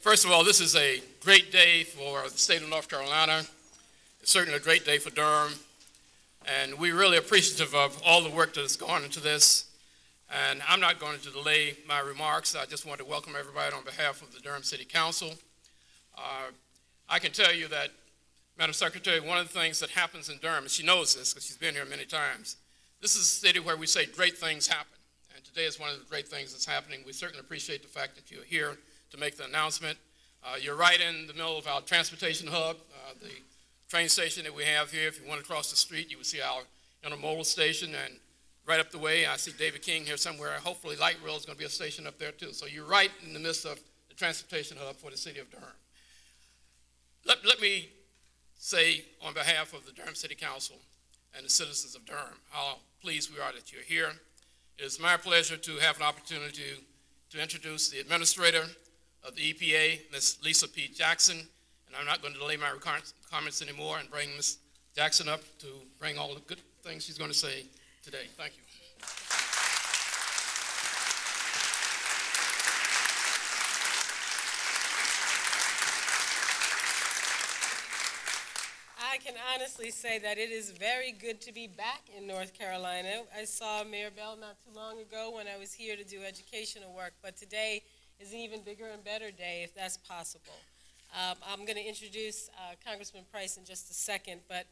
First of all, this is a great day for the state of North Carolina. It's certainly a great day for Durham. And we're really appreciative of all the work that has gone into this. And I'm not going to delay my remarks. I just want to welcome everybody on behalf of the Durham City Council. I can tell you that, Madam Secretary, one of the things that happens in Durham, and she knows this because she's been here many times, this is a city where we say great things happen. And today is one of the great things that's happening. We certainly appreciate the fact that you're here to make the announcement. You're right in the middle of our transportation hub, the train station that we have here. If you want to cross the street, you will see our intermodal station, and right up the way, I see David King here somewhere. Hopefully Light Rail is going to be a station up there too. So you're right in the midst of the transportation hub for the city of Durham. Let me say on behalf of the Durham City Council and the citizens of Durham how pleased we are that you're here. It is my pleasure to have an opportunity to introduce the administrator of the EPA, Ms. Lisa P. Jackson, and I'm not going to delay my comments anymore and bring Ms. Jackson up to bring all the good things she's going to say today. Thank you. I can honestly say that it is very good to be back in North Carolina. I saw Mayor Bell not too long ago when I was here to do educational work, but today is an even bigger and better day if that's possible. I'm going to introduce Congressman Price in just a second, but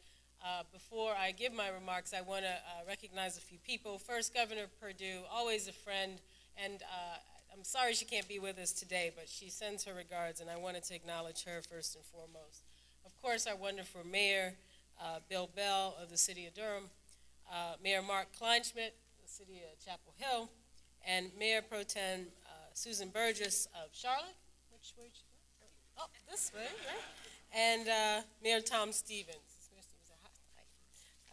before I give my remarks, I want to recognize a few people. First, Governor Perdue, always a friend, and I'm sorry she can't be with us today, but she sends her regards, and I wanted to acknowledge her first and foremost. Of course, our wonderful Mayor, Bill Bell of the City of Durham, Mayor Mark Kleinschmidt of the City of Chapel Hill, and Mayor Pro Tem Susan Burgess of Charlotte. Which way? Oh, this way, right? And Mayor Tom Stevens.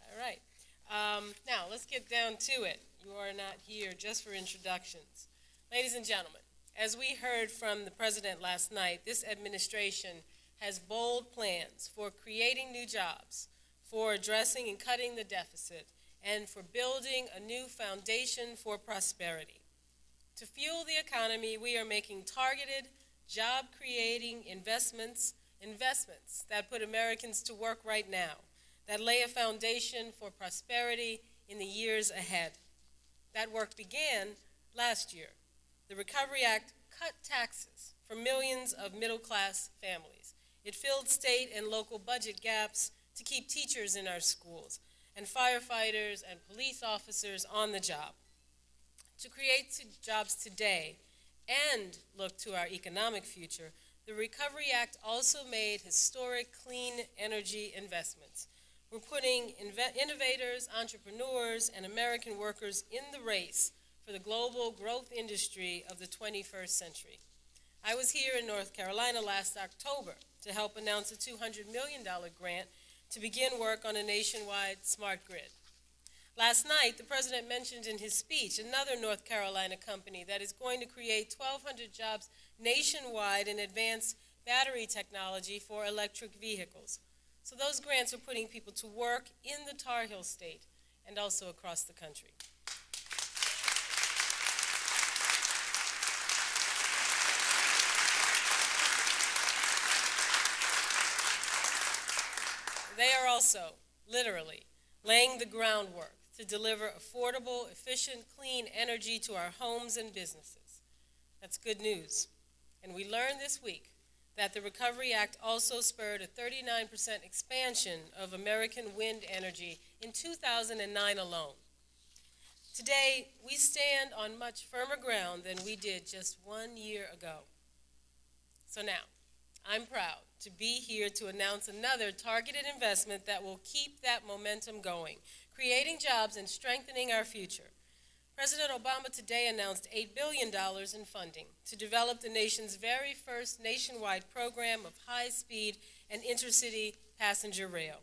All right. Now, let's get down to it. You are not here just for introductions. Ladies and gentlemen, as we heard from the President last night, this administration has bold plans for creating new jobs, for addressing and cutting the deficit, and for building a new foundation for prosperity. To fuel the economy, we are making targeted, job-creating investments that put Americans to work right now, that lay a foundation for prosperity in the years ahead. That work began last year. The Recovery Act cut taxes for millions of middle-class families. It filled state and local budget gaps to keep teachers in our schools and firefighters and police officers on the job. To create jobs today and look to our economic future, the Recovery Act also made historic clean energy investments. We're putting innovators, entrepreneurs, and American workers in the race for the global growth industry of the 21st century. I was here in North Carolina last October to help announce a $200 million grant to begin work on a nationwide smart grid. Last night, the President mentioned in his speech another North Carolina company that is going to create 1,200 jobs nationwide in advanced battery technology for electric vehicles. So those grants are putting people to work in the Tar Heel State and also across the country. They are also, literally, laying the groundwork to deliver affordable, efficient, clean energy to our homes and businesses. That's good news. And we learned this week that the Recovery Act also spurred a 39% expansion of American wind energy in 2009 alone. Today, we stand on much firmer ground than we did just 1 year ago. So now, I'm proud to be here to announce another targeted investment that will keep that momentum going, creating jobs and strengthening our future. President Obama today announced $8 billion in funding to develop the nation's very first nationwide program of high-speed and intercity passenger rail.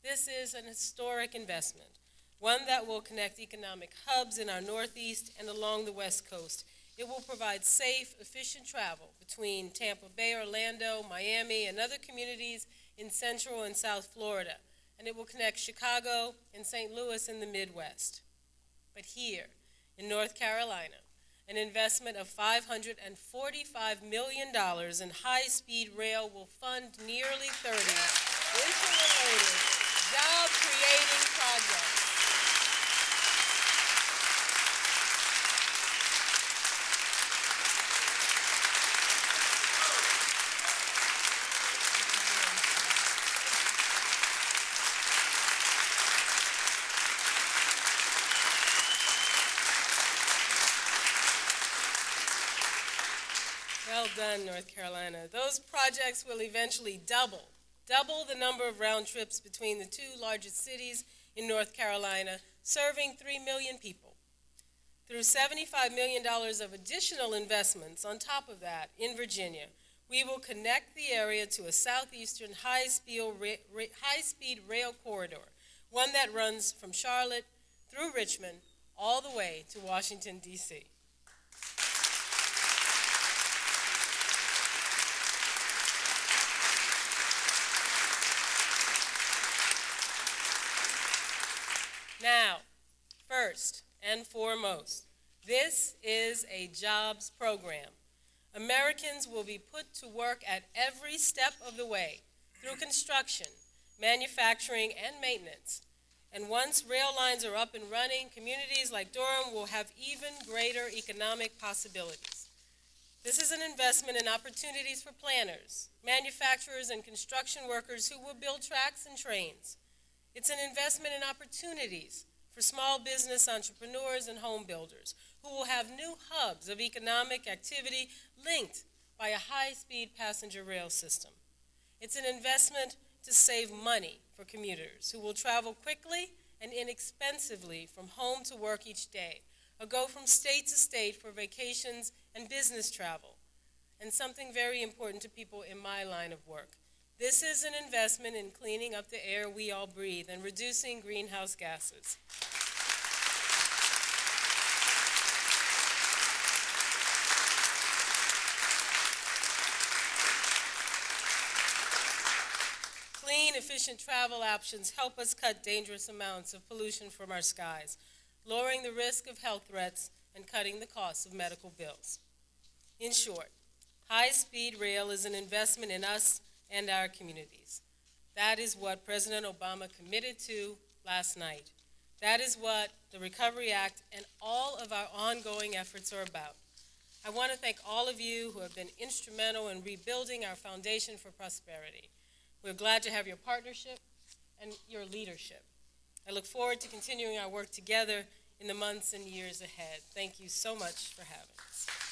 This is an historic investment, one that will connect economic hubs in our Northeast and along the West Coast. It will provide safe, efficient travel between Tampa Bay, Orlando, Miami, and other communities in Central and South Florida, and it will connect Chicago and St. Louis in the Midwest. But here, in North Carolina, An investment of $545 million in high-speed rail will fund nearly 30 interrelated, job-creating projects. Well done, North Carolina. Those projects will eventually double the number of round trips between the two largest cities in North Carolina, serving 3 million people. Through $75 million of additional investments on top of that in Virginia, we will connect the area to a southeastern high-speed rail corridor, one that runs from Charlotte through Richmond all the way to Washington, D.C. Now, first and foremost, this is a jobs program. Americans will be put to work at every step of the way through construction, manufacturing, and maintenance. And once rail lines are up and running, communities like Durham will have even greater economic possibilities. This is an investment in opportunities for planners, manufacturers, and construction workers who will build tracks and trains. It's an investment in opportunities for small business entrepreneurs and home builders who will have new hubs of economic activity linked by a high-speed passenger rail system. It's an investment to save money for commuters who will travel quickly and inexpensively from home to work each day, or go from state to state for vacations and business travel. And something very important to people in my line of work. This is an investment in cleaning up the air we all breathe and reducing greenhouse gases. Clean, efficient travel options help us cut dangerous amounts of pollution from our skies, lowering the risk of health threats and cutting the cost of medical bills. In short, high-speed rail is an investment in us and our communities. That is what President Obama committed to last night. That is what the Recovery Act and all of our ongoing efforts are about. I want to thank all of you who have been instrumental in rebuilding our foundation for prosperity. We're glad to have your partnership and your leadership. I look forward to continuing our work together in the months and years ahead. Thank you so much for having us.